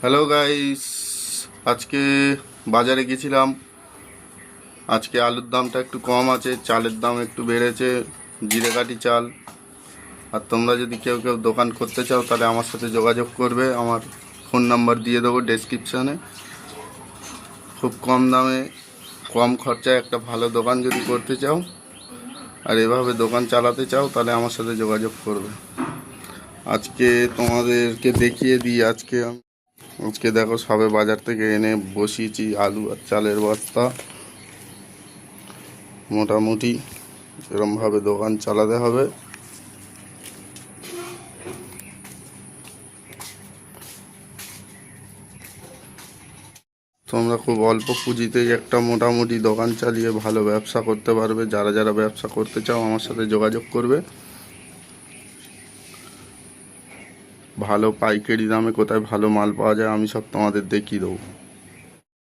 Hello guys, আজকে বাজারে গেছিলাম। আজকে আলুর দামটা একটু কম আছে, চালের দাম একটু বেড়েছে, জিরেকাঠি চাল। আর তোমরা যদি কেউ কেউ দোকান করতে চাও তাহলে আমার সাথে যোগাযোগ করবে। আমার ফোন নাম্বার দিয়ে দেবো ডেসক্রিপশানে। খুব কম দামে কম খরচায় একটা ভালো দোকান যদি করতে চাও আর এভাবে দোকান চালাতে চাও তাহলে আমার সাথে যোগাযোগ করবে। আজকে তোমাদেরকে দেখিয়ে দিই। আজকে দেখো সবে বাজার থেকে এনে বসিয়েছি আলু আর চালের বস্তা। মোটামুটি এরমভাবে দোকান চালাতে হবে। তোমরা খুব অল্প পুঁজিতেই একটা মোটামুটি দোকান চালিয়ে ভালো ব্যবসা করতে পারবে। যারা যারা ব্যবসা করতে চাও আমার সাথে যোগাযোগ করবে। ভালো পাইকারি দামে কোথায় ভালো মাল পাওয়া যায় আমি সব তোমাদের দেখিয়ে দেবো।